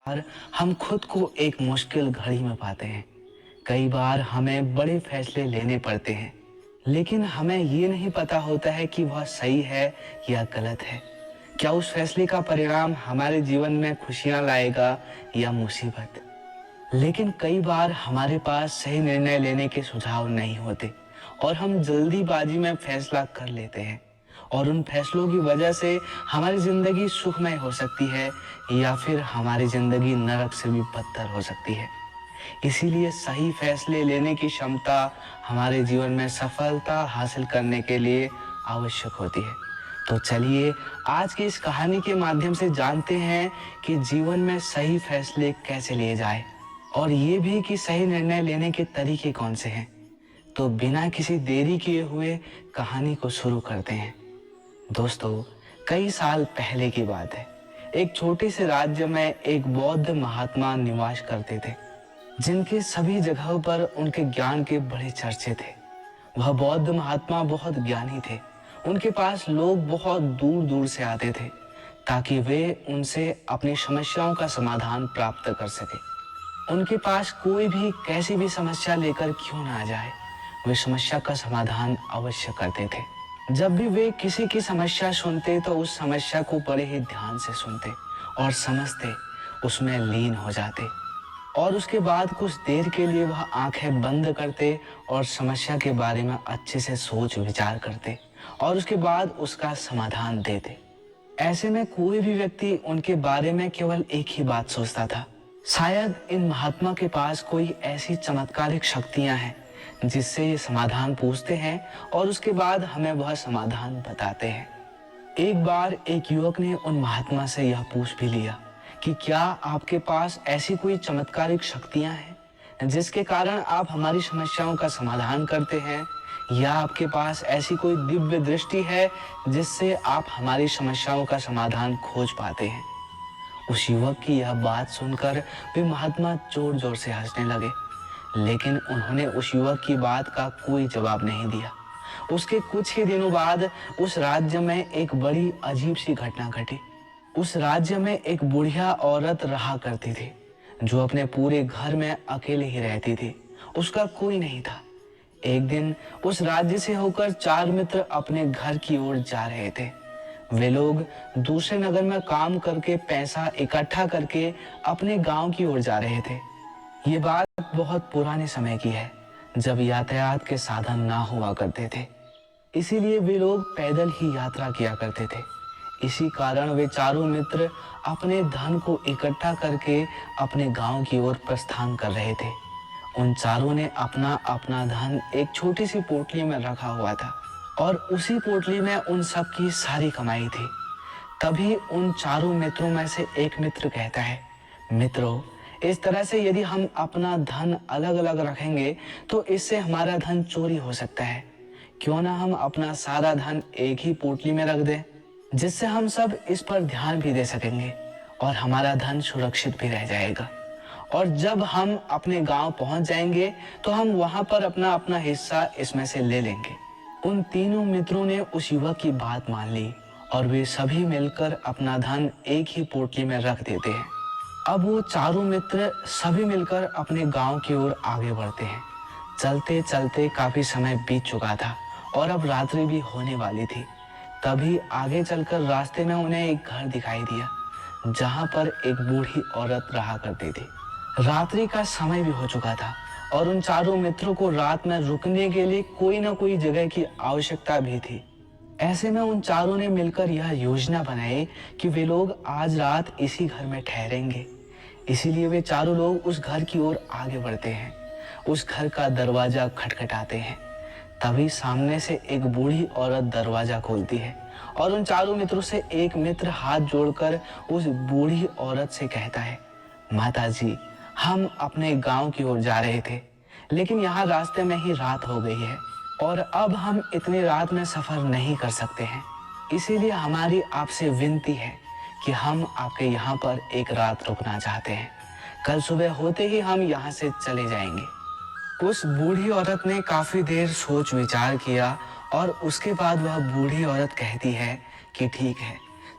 और हम खुद को एक मुश्किल घड़ी में पाते हैं। कई बार हमें बड़े फैसले लेने पड़ते हैं, लेकिन हमें ये नहीं पता होता है कि वह सही है या गलत है। क्या उस फैसले का परिणाम हमारे जीवन में खुशियां लाएगा या मुसीबत। लेकिन कई बार हमारे पास सही निर्णय लेने के सुझाव नहीं होते और हम जल्दीबाजी में फैसला कर लेते हैं, और उन फैसलों की वजह से हमारी जिंदगी सुखमय हो सकती है या फिर हमारी जिंदगी नरक से भी बदतर हो सकती है। इसीलिए सही फैसले लेने की क्षमता हमारे जीवन में सफलता हासिल करने के लिए आवश्यक होती है। तो चलिए आज की इस कहानी के माध्यम से जानते हैं कि जीवन में सही फैसले कैसे लिए जाए, और ये भी कि सही निर्णय लेने के तरीके कौन से हैं। तो बिना किसी देरी किए हुए कहानी को शुरू करते हैं। दोस्तों, कई साल पहले की बात है। एक छोटे से राज्य में एक बौद्ध महात्मा निवास करते थे, जिनके सभी जगहों पर उनके ज्ञान के बड़े चर्चे थे। वह बौद्ध महात्मा बहुत ज्ञानी थे। उनके पास लोग बहुत दूर दूर से आते थे ताकि वे उनसे अपनी समस्याओं का समाधान प्राप्त कर सके। उनके पास कोई भी कैसी भी समस्या लेकर क्यों ना आ जाए, वे समस्या का समाधान अवश्य करते थे। जब भी वे किसी की समस्या सुनते तो उस समस्या को बड़े ही ध्यान से सुनते और समझते, उसमें लीन हो जाते, और उसके बाद कुछ देर के लिए वह आंखें बंद करते और समस्या के बारे में अच्छे से सोच विचार करते और उसके बाद उसका समाधान देते। ऐसे में कोई भी व्यक्ति उनके बारे में केवल एक ही बात सोचता था, शायद इन महात्मा के पास कोई ऐसी चमत्कारिक शक्तियां हैं जिससे ये समाधान पूछते हैं और उसके बाद हमें वह समाधान बताते हैं। एक बार एक युवक ने उन महात्मा से यह पूछ भी लिया कि क्या आपके पास ऐसी कोई चमत्कारिक शक्तियां हैं जिसके कारण आप हमारी समस्याओं का समाधान करते हैं, या आपके पास ऐसी कोई दिव्य दृष्टि है जिससे आप हमारी समस्याओं का समाधान खोज पाते हैं। उस युवक की यह बात सुनकर वे महात्मा जोर जोर से हंसने लगे, लेकिन उन्होंने उस युवक की बात का कोई जवाब नहीं दिया। उसके कुछ ही दिनों बाद उस राज्य में एक बड़ी अजीब सी घटना घटी। उस राज्य में एक बुढ़िया औरत रहा करती थी, जो अपने पूरे घर में अकेले ही रहती थी। उसका कोई नहीं था। एक दिन उस राज्य से होकर 4 मित्र अपने घर की ओर जा रहे थे। वे लोग दूसरे नगर में काम करके पैसा इकट्ठा करके अपने गांव की ओर जा रहे थे। ये बात बहुत पुराने समय की है, जब यातायात के साधन ना हुआ करते थे। इसीलिए वे लोग पैदल ही यात्रा किया करते थे। इसी कारण वे चारों मित्र अपने धन को इकट्ठा करके अपने गांव की ओर प्रस्थान कर रहे थे। उन चारों ने अपना अपना धन एक छोटी सी पोटली में रखा हुआ था, और उसी पोटली में उन सब की सारी कमाई थी। तभी उन चारों मित्रों में से एक मित्र कहता है, मित्रों, इस तरह से यदि हम अपना धन अलग अलग रखेंगे तो इससे हमारा धन चोरी हो सकता है। क्यों ना हम अपना सारा धन एक ही पोटली में रख दें, जिससे हम सब इस पर ध्यान भी दे सकेंगे और हमारा धन सुरक्षित भी रह जाएगा। और जब हम अपने गांव पहुंच जाएंगे तो हम वहां पर अपना अपना हिस्सा इसमें से ले लेंगे। उन तीनों मित्रों ने उस युवक की बात मान ली और वे सभी मिलकर अपना धन एक ही पोटली में रख देते हैं। अब वो चारों मित्र सभी मिलकर अपने गांव की ओर आगे बढ़ते हैं। चलते चलते काफी समय बीत चुका था और अब रात्रि भी होने वाली थी। तभी आगे चलकर रास्ते में उन्हें एक घर दिखाई दिया, जहां पर एक बूढ़ी औरत रहा करती थी। रात्रि का समय भी हो चुका था और उन चारों मित्रों को रात में रुकने के लिए कोई ना कोई जगह की आवश्यकता भी थी। ऐसे में उन चारों ने मिलकर यह योजना बनाई कि वे लोग आज रात इसी घर में ठहरेंगे। इसीलिए वे चारों लोग उस घर की ओर आगे बढ़ते हैं। उस घर का दरवाजा खटखटाते हैं। तभी सामने से एक बूढ़ी औरत दरवाजा खोलती है और उन चारों मित्रों से एक मित्र हाथ जोड़कर उस बूढ़ी औरत से कहता है, माता जी, हम अपने गांव की ओर जा रहे थे, लेकिन यहाँ रास्ते में ही रात हो गई है और अब हम इतनी रात में सफर नहीं कर सकते हैं। इसीलिए हमारी आपसे विनती है कि हम आपके यहाँ पर एक रात रुकना चाहते हैं। कल सुबह होते ही हम यहाँ से चले जाएंगे। उस बूढ़ी औरत ने काफी देर सोच विचार किया और उसके बाद वह बूढ़ी औरत कहती है कि ठीक है,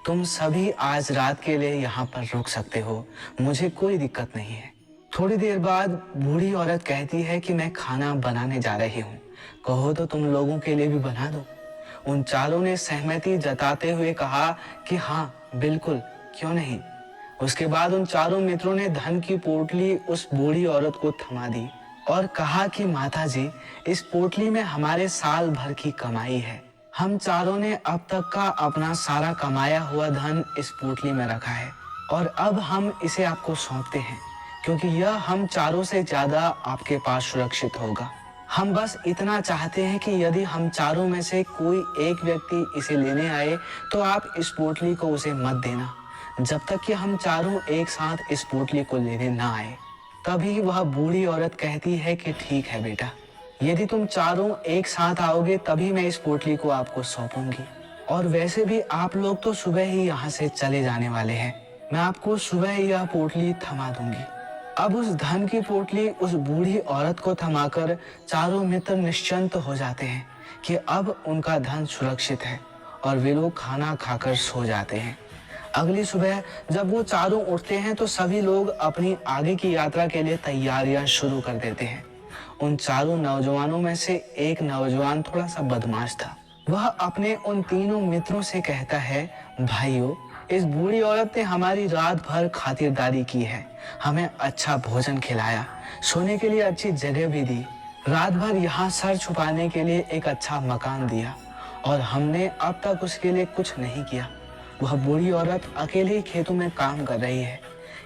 तुम सभी आज रात के लिए यहाँ पर रुक सकते हो, मुझे कोई दिक्कत नहीं है। थोड़ी देर बाद बूढ़ी औरत कहती है कि मैं खाना बनाने जा रही हूँ, कहो तो तुम लोगों के लिए भी बना दो। उन चारों ने सहमति जताते हुए कहा कि हाँ बिल्कुल, क्यों नहीं। उसके बाद उन चारों मित्रों ने धन की पोटली उस बूढ़ी औरत को थमा दी और कहा कि माता जी, इस पोटली में हमारे साल भर की कमाई है। हम चारों ने अब तक का अपना सारा कमाया हुआ धन इस पोटली में रखा है और अब हम इसे आपको सौंपते हैं, क्योंकि यह हम चारों से ज्यादा आपके पास सुरक्षित होगा। हम बस इतना चाहते हैं कि यदि हम चारों में से कोई एक व्यक्ति इसे लेने आए तो आप इस पोटली को उसे मत देना, जब तक कि हम चारों एक साथ इस पोटली को लेने ना आए। तभी वह बूढ़ी औरत कहती है कि ठीक है बेटा, यदि तुम चारों एक साथ आओगे तभी मैं इस पोटली को आपको सौंपूंगी। और वैसे भी आप लोग तो सुबह ही यहाँ से चले जाने वाले हैं, मैं आपको सुबह ही यह पोटली थमा दूंगी। अब उस धन की पोटली उस बूढ़ी औरत को थमाकर चारों मित्र निश्चिंत हो जाते हैं कि अब उनका धन सुरक्षित है और वे लोग खाना खाकर सो जाते हैं। अगली सुबह जब वो चारों उठते हैं तो सभी लोग अपनी आगे की यात्रा के लिए तैयारियां शुरू कर देते हैं। उन चारों नौजवानों में से एक नौजवान थोड़ा सा बदमाश था। वह अपने उन तीनों मित्रों से कहता है, भाइयों, इस बूढ़ी औरत ने हमारी रात भर खातिरदारी की है, हमें अच्छा भोजन खिलाया, सोने के लिए अच्छी जगह भी दी, रात भर यहाँ सर छुपाने के लिए एक अच्छा मकान दिया और हमने अब तक उसके लिए कुछ नहीं किया। वह बूढ़ी औरत अकेले ही खेतों में काम कर रही है।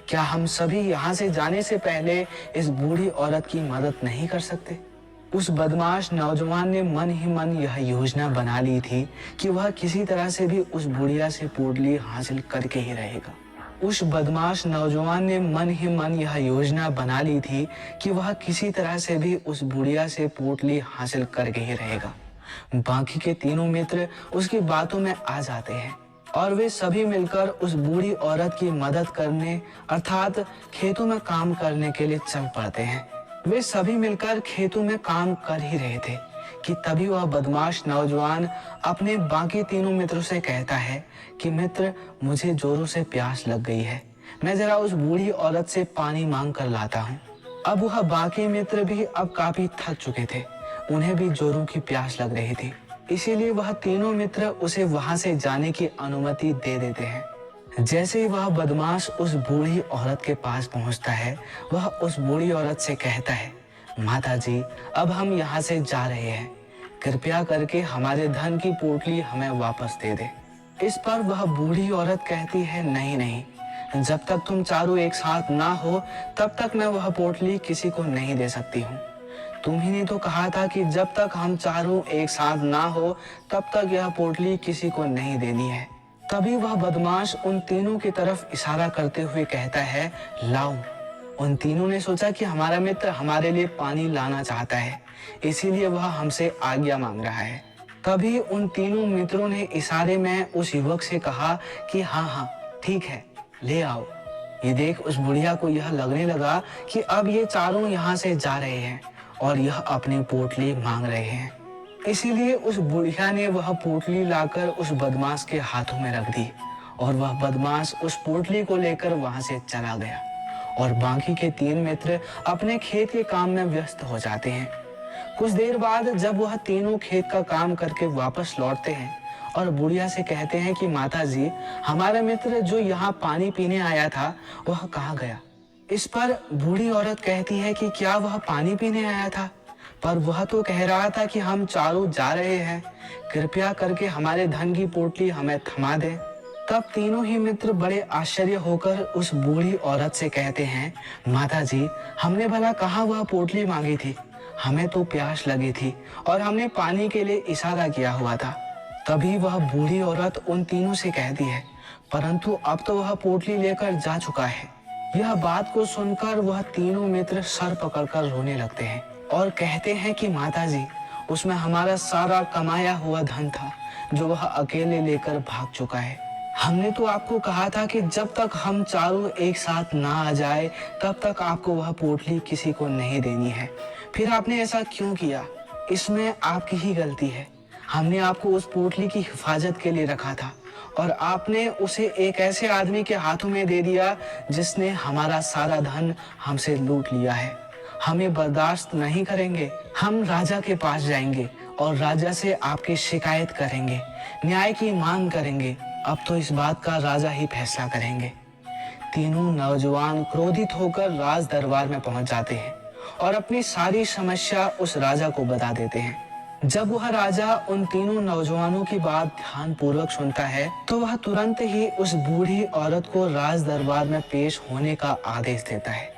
क्या हम सभी यहाँ से जाने से पहले इस बूढ़ी औरत की मदद नहीं कर सकते? उस बदमाश नौजवान ने मन ही मन यह योजना बना ली थी कि वह किसी तरह से भी उस बुढ़िया से पोटली हासिल करके ही रहेगा। उस बदमाश नौजवान ने मन ही मन यह योजना बना ली थी कि वह किसी तरह से भी उस बुढ़िया से पोटली हासिल करके ही रहेगा। बाकी के तीनों मित्र उसकी बातों में आ जाते हैं और वे सभी मिलकर उस बूढ़ी औरत की मदद करने अर्थात खेतों में काम करने के लिए चल पड़ते हैं। वे सभी मिलकर खेतों में काम कर ही रहे थे कि तभी वह बदमाश नौजवान अपने बाकी तीनों मित्रों से कहता है कि मित्र, मुझे जोरों से प्यास लग गई है, मैं जरा उस बूढ़ी औरत से पानी मांग कर लाता हूँ। अब वह बाकी मित्र भी अब काफी थक चुके थे, उन्हें भी जोरों की प्यास लग रही थी, इसीलिए वह तीनों मित्र उसे वहां से जाने की अनुमति दे देते हैं। जैसे ही वह बदमाश उस बूढ़ी औरत के पास पहुंचता है, वह उस बूढ़ी औरत से कहता है, माता जी, अब हम यहाँ से जा रहे हैं, कृपया करके हमारे धन की पोटली हमें वापस दे दे। इस पर वह बूढ़ी औरत कहती है, नहीं नहीं, जब तक तुम चारों एक साथ ना हो तब तक मैं वह पोटली किसी को नहीं दे सकती हूँ। तुम्ही ने तो कहा था कि जब तक हम चारों एक साथ ना हो तब तक यह पोटली किसी को नहीं देनी है। तभी वह बदमाश उन तीनों की तरफ इशारा करते हुए कहता है, लाओ। उन तीनों ने सोचा कि हमारा मित्र हमारे लिए पानी लाना चाहता है, इसीलिए वह हमसे आज्ञा मांग रहा है। तभी उन तीनों मित्रों ने इशारे में उस युवक से कहा कि हाँ हाँ ठीक है, ले आओ। ये देख उस बुढ़िया को यह लगने लगा कि अब ये चारों यहाँ से जा रहे हैं और यह अपनी पोटली मांग रहे हैं, इसीलिए उस बुढ़िया ने वह पोटली लाकर उस बदमाश के हाथों में रख दी और वह बदमाश उस पोटली को लेकर वहां से चला गया और बाकी के तीन मित्र अपने खेत के काम में व्यस्त हो जाते हैं। कुछ देर बाद जब वह तीनों खेत का काम करके वापस लौटते हैं और बुढ़िया से कहते हैं कि माता जी, हमारा मित्र जो यहाँ पानी पीने आया था वह कहाँ गया? इस पर बूढ़ी औरत कहती है कि क्या वह पानी पीने आया था? पर वह तो कह रहा था कि हम चारों जा रहे हैं, कृपया करके हमारे धन की पोटली हमें थमा दे। तब तीनों ही मित्र बड़े आश्चर्य होकर उस बूढ़ी औरत से कहते हैं, माता जी, हमने भला कहाँ वह पोटली मांगी थी, हमें तो प्यास लगी थी और हमने पानी के लिए इशारा किया हुआ था। तभी वह बूढ़ी औरत उन तीनों से कहती है, परंतु अब तो वह पोटली लेकर जा चुका है। यह बात को सुनकर वह तीनों मित्र सर पकड़कर रोने लगते हैं और कहते हैं कि माता जी, उसमें हमारा सारा कमाया हुआ धन था जो वह अकेले लेकर भाग चुका है। हमने तो आपको कहा था कि जब तक हम चारों एक साथ ना आ जाए तब तक आपको वह पोटली किसी को नहीं देनी है, फिर आपने ऐसा क्यों किया? इसमें आपकी ही गलती है। हमने आपको उस पोटली की हिफाजत के लिए रखा था और आपने उसे एक ऐसे आदमी के हाथों में दे दिया जिसने हमारा सारा धन हमसे लूट लिया है। हम ये बर्दाश्त नहीं करेंगे। हम राजा के पास जाएंगे और राजा से आपकी शिकायत करेंगे, न्याय की मांग करेंगे। अब तो इस बात का राजा ही फैसला करेंगे। तीनों नौजवान क्रोधित होकर राज दरबार में पहुंच जाते हैं और अपनी सारी समस्या उस राजा को बता देते हैं। जब वह राजा उन तीनों नौजवानों की बात ध्यानपूर्वक सुनता है तो वह तुरंत ही उस बूढ़ी औरत को राज दरबार में पेश होने का आदेश देता है।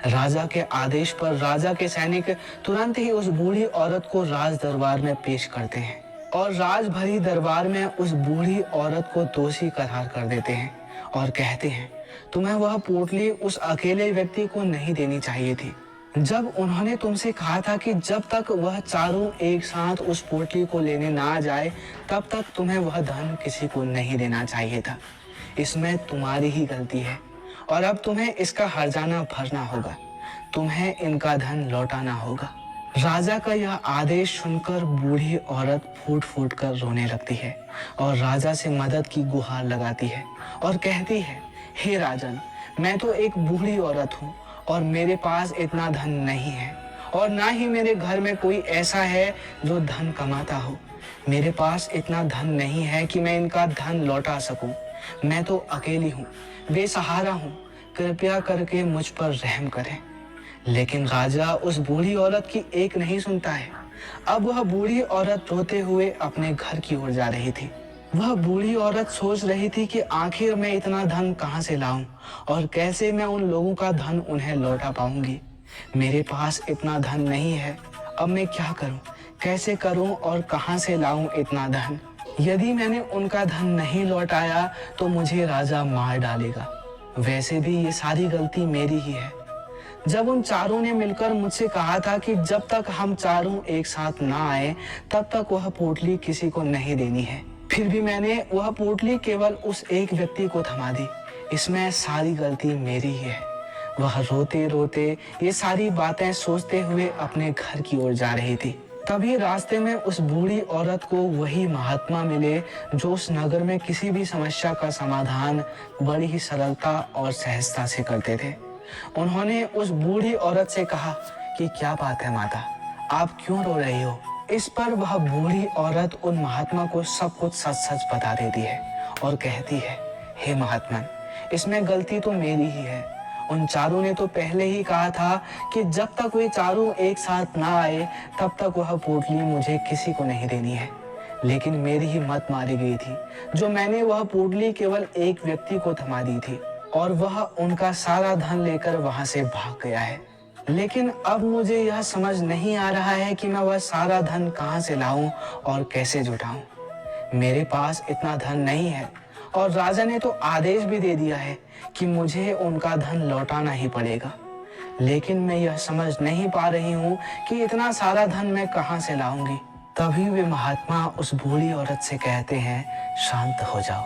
राजा के आदेश पर राजा के सैनिक तुरंत ही उस बूढ़ी औरत को राज दरबार में पेश करते हैं और राज भरी दरबार में उस बूढ़ी औरत को दोषी करार कर देते हैं और कहते हैं, तुम्हें वह पोटली उस अकेले व्यक्ति को नहीं देनी चाहिए थी। जब उन्होंने तुमसे कहा था कि जब तक वह चारों एक साथ उस पोटली को लेने ना जाए तब तक तुम्हें वह धन किसी को नहीं देना चाहिए था। इसमें तुम्हारी ही गलती है और अब तुम्हें इसका हर्जाना भरना होगा। तुम्हें इनका धन लौटाना होगा। राजा का यह आदेश सुनकर बूढ़ी औरत फूट फूट कर रोने लगती है और राजा से मदद की गुहार लगाती है और कहती है, हे राजन, मैं तो एक बूढ़ी औरत हूँ और मेरे पास इतना धन नहीं है और ना ही मेरे घर में कोई ऐसा है जो धन कमाता हो। मेरे पास इतना धन नहीं है कि मैं इनका धन लौटा सकूं। मैं तो अकेली हूँ, बेसहारा हूँ। कृपया करके मुझ पर रहम करें। लेकिन राजा उस बूढ़ी औरत की एक नहीं सुनता है। अब वह बूढ़ी औरत रोते हुए अपने घर की ओर जा रही थी। वह बूढ़ी औरत सोच रही थी कि आखिर मैं इतना धन कहाँ से लाऊं और कैसे मैं उन लोगों का धन उन्हें लौटा पाऊंगी। मेरे पास इतना धन नहीं है। अब मैं क्या करूं, कैसे करूं और कहाँ से लाऊं इतना धन। यदि मैंने उनका धन नहीं लौटाया तो मुझे राजा मार डालेगा। वैसे भी ये सारी गलती मेरी ही है। जब उन चारों ने मिलकर मुझसे कहा था कि जब तक हम चारों एक साथ ना आए तब तक वह पोटली किसी को नहीं देनी है, फिर भी मैंने वह पोटली केवल उस एक व्यक्ति को थमा दी। इसमें सारी गलती मेरी ही है। वह रोते रोते ये सारी बातें सोचते हुए अपने घर की ओर जा रही थी। तभी रास्ते में उस बूढ़ी औरत को वही महात्मा मिले जो उस नगर में किसी भी समस्या का समाधान बड़ी ही सरलता और सहजता से करते थे। उन्होंने उस बूढ़ी औरत से कहा कि क्या बात है माता, आप क्यों रो रही हो। इस पर वह बूढ़ी औरत उन महात्मा को सब कुछ सच सच बता देती है और कहती है, हे महात्मन, इसमें गलती तो मेरी ही है। उन चारों ने तो पहले ही कहा था कि जब तक वे चारों एक साथ ना आए तब तक वह पोटली मुझे किसी को नहीं देनी है। लेकिन मेरी ही मत मारी गई थी जो मैंने वह पोटली केवल एक व्यक्ति को थमा दी थी और वह उनका सारा धन लेकर वहां से भाग गया है। लेकिन अब मुझे यह समझ नहीं आ रहा है कि मैं वह सारा धन कहां से लाऊं और कैसे जुटाऊं। मेरे पास इतना धन नहीं है और राजा ने तो आदेश भी दे दिया है कि मुझे उनका धन लौटाना ही पड़ेगा। लेकिन मैं यह समझ नहीं पा रही हूँ कि इतना सारा धन मैं कहां से लाऊंगी। तभी वे महात्मा उस बूढ़ी औरत से कहते हैं, शांत हो जाओ,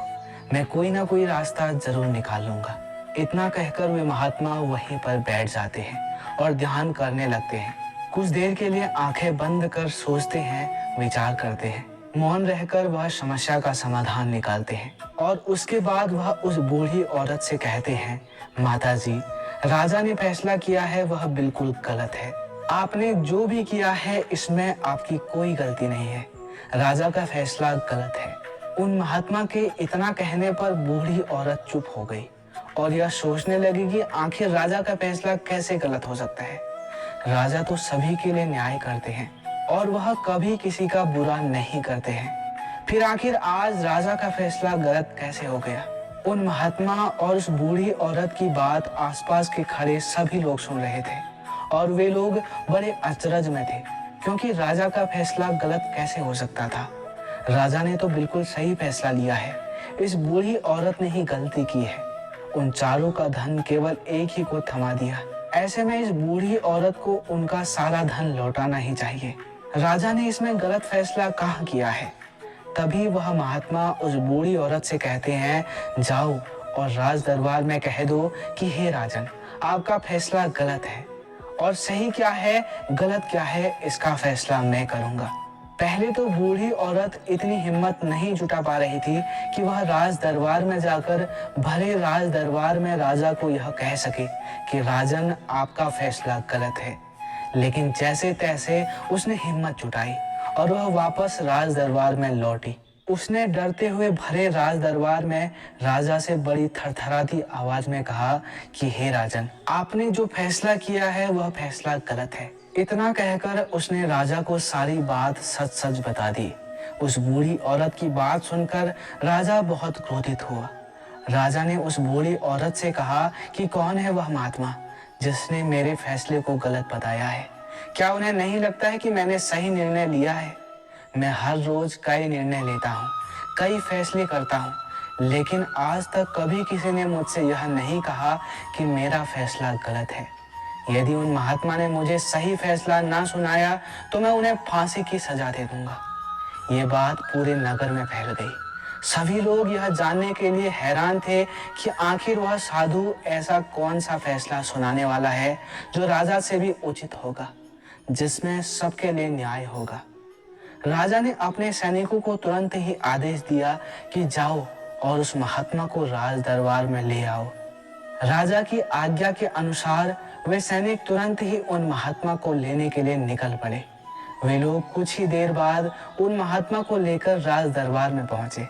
मैं कोई ना कोई रास्ता जरूर निकाल लूंगा। इतना कहकर वे महात्मा वहीं पर बैठ जाते हैं और ध्यान करने लगते हैं। कुछ देर के लिए आंखें बंद कर सोचते हैं, विचार करते हैं। मौन रहकर वह समस्या का समाधान निकालते हैं और उसके बाद वह उस बूढ़ी औरत से कहते हैं, माता जी, राजा ने फैसला किया है वह बिल्कुल गलत है। आपने जो भी किया है इसमें आपकी कोई गलती नहीं है। राजा का फैसला गलत है। उन महात्मा के इतना कहने पर बूढ़ी औरत चुप हो गई और यह सोचने लगी कि आखिर राजा का फैसला कैसे गलत हो सकता है। राजा तो सभी के लिए न्याय करते हैं और वह कभी किसी का बुरा नहीं करते हैं। फिर आखिर आज राजा का फैसला गलत कैसे हो गया। उन महात्मा और उस बूढ़ी औरत की बात आसपास के खड़े सभी लोग सुन रहे थे और वे लोग बड़े अचरज में थे क्योंकि राजा का फैसला गलत कैसे हो सकता था। राजा ने तो बिल्कुल सही फैसला लिया है। इस बूढ़ी औरत ने ही गलती की है। उन चारों का धन केवल एक ही को थमा दिया। ऐसे में इस बूढ़ी औरत को उनका सारा धन लौटाना ही चाहिए। राजा ने इसमें गलत फैसला कहाँ किया है। तभी वह महात्मा उस बूढ़ी औरत से कहते हैं, जाओ और राज दरबार में कह दो कि हे राजन, आपका फैसला गलत है और सही क्या है गलत क्या है इसका फैसला मैं करूंगा। पहले तो बूढ़ी औरत इतनी हिम्मत नहीं जुटा पा रही थी कि वह राज दरबार में जाकर भरे राज दरबार में राजा को यह कह सके कि राजन, आपका फैसला गलत है। लेकिन जैसे तैसे उसने हिम्मत जुटाई और वह वापस राज दरबार में लौटी। उसने डरते हुए भरे राज दरबार में राजा से बड़ी थरथराती आवाज में कहा कि हे राजन, आपने जो फैसला किया है वह फैसला गलत है। इतना कहकर उसने राजा को सारी बात सच सच बता दी। उस बूढ़ी औरत की बात सुनकर राजा बहुत क्रोधित हुआ। राजा ने उस बूढ़ी औरत से कहा कि कौन है वह महात्मा जिसने मेरे फैसले को गलत बताया है? क्या उन्हें नहीं लगता है कि मैंने सही निर्णय लिया है? मैं हर रोज कई निर्णय लेता हूँ, कई फैसले करता हूँ, लेकिन आज तक कभी किसी ने मुझसे यह नहीं कहा कि मेरा फैसला गलत है। यदि उन महात्मा ने मुझे सही फैसला ना सुनाया तो मैं उन्हें फांसी की सजा दे दूंगा। ये बात पूरे नगर में फैल गई। सभी लोग यह जानने के लिए हैरान थे कि आखिर वह साधु ऐसा कौन सा फैसला सुनाने वाला है जो राजा से भी उचित होगा, जिसमें सबके लिए न्याय होगा। राजा ने अपने सैनिकों को तुरंत ही आदेश दिया कि जाओ और उस महात्मा को राज दरबार में ले आओ। राजा की आज्ञा के अनुसार वे सैनिक तुरंत ही उन महात्मा को लेने के लिए निकल पड़े। वे लोग कुछ ही देर बाद उन महात्मा को लेकर राज दरबार में पहुंचे।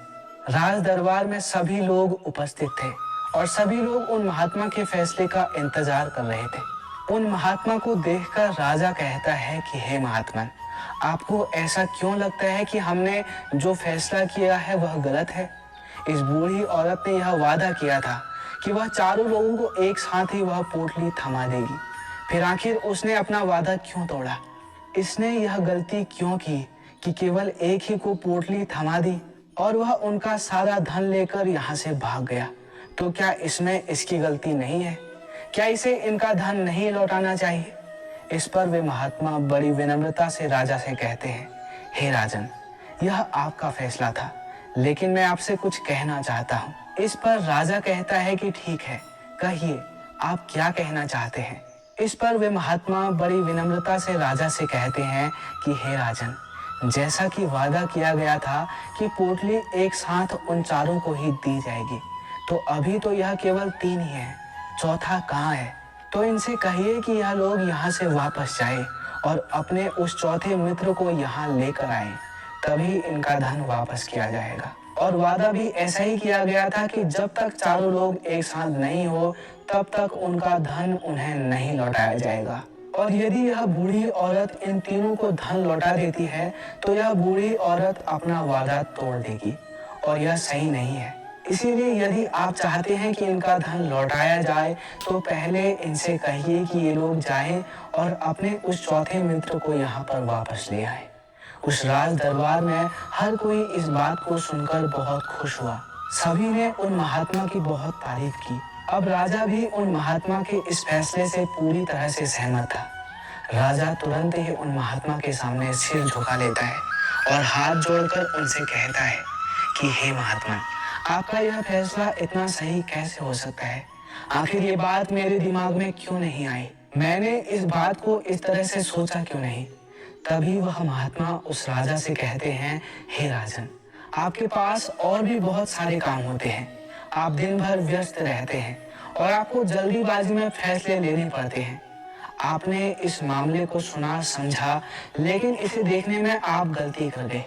राज दरबार में सभी लोग उपस्थित थे और सभी लोग उन महात्मा के फैसले का इंतजार कर रहे थे। उन महात्मा को देखकर राजा कहता है कि हे महात्मन, आपको ऐसा क्यों लगता है कि हमने जो फैसला किया है वह गलत है? इस बूढ़ी औरत ने यह वादा किया था कि वह चारों लोगों को एक साथ ही वह पोटली थमा देगी। फिर आखिर उसने अपना वादा क्यों तोड़ा? इसने यह गलती क्यों की कि केवल एक ही को पोटली थमा दी और वह उनका सारा धन लेकर यहाँ से भाग गया? तो क्या इसमें इसकी गलती नहीं है? क्या इसे इनका धन नहीं लौटाना चाहिए? इस पर वे महात्मा बड़ी विनम्रता से राजा से कहते हैं, हे राजन, यह आपका फैसला था, लेकिन मैं आपसे कुछ कहना चाहता हूँ। इस पर राजा कहता है कि ठीक है, कहिए आप क्या कहना चाहते हैं। इस पर वे महात्मा बड़ी विनम्रता से राजा से कहते हैं कि हे राजन, जैसा कि वादा किया गया था कि पोटली एक साथ उन चारों को ही दी जाएगी, तो अभी तो यह केवल 3 ही है, चौथा कहाँ है? तो इनसे कहिए कि यह लोग यहाँ से वापस जाए और अपने उस चौथे मित्र को यहाँ लेकर आए, तभी इनका धन वापस किया जाएगा। और वादा भी ऐसा ही किया गया था कि जब तक चारों लोग एक साथ नहीं हो तब तक उनका धन उन्हें नहीं लौटाया जाएगा। और यदि यह बूढ़ी औरत इन तीनों को धन लौटा देती है तो यह बूढ़ी औरत अपना वादा तोड़ देगी और यह सही नहीं है। इसीलिए यदि आप चाहते हैं कि इनका धन लौटाया जाए तो पहले इनसे कहिए कि ये लोग जाएं और अपने उस चौथे मित्र को यहाँ पर वापस ले आए। उस राज दरबार में हर कोई इस बात को सुनकर बहुत खुश हुआ। सभी ने उन महात्मा की बहुत तारीफ की। अब राजा भी उन महात्मा के इस फैसले से पूरी तरह से सहमत था। राजा तुरंत ही उन महात्मा के सामने सिर झुका लेता है और हाथ जोड़कर उनसे कहता है कि हे महात्मा, आपका यह फैसला इतना सही कैसे हो सकता है? आखिर ये बात मेरे दिमाग में क्यों नहीं आई? मैंने इस बात को इस तरह से सोचा क्यों नहीं? तभी वह महात्मा उस राजा से कहते हैं, हे राजन, आपके पास और भी बहुत सारे काम होते हैं। आप दिन भर व्यस्त रहते हैं और आपको जल्दीबाजी में फैसले लेने पड़ते हैं। आपने इस मामले को सुना समझा, लेकिन इसे देखने में आप गलती कर गए।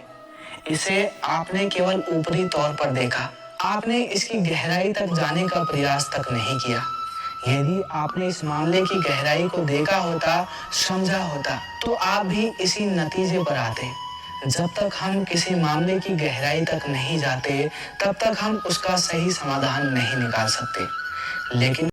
इसे आपने केवल ऊपरी तौर पर देखा, आपने इसकी गहराई तक जाने का प्रयास तक नहीं किया। यदि आपने इस मामले की गहराई को देखा होता, समझा होता, तो आप भी इसी नतीजे पर आते। जब तक हम किसी मामले की गहराई तक नहीं जाते, तब तक हम उसका सही समाधान नहीं निकाल सकते। लेकिन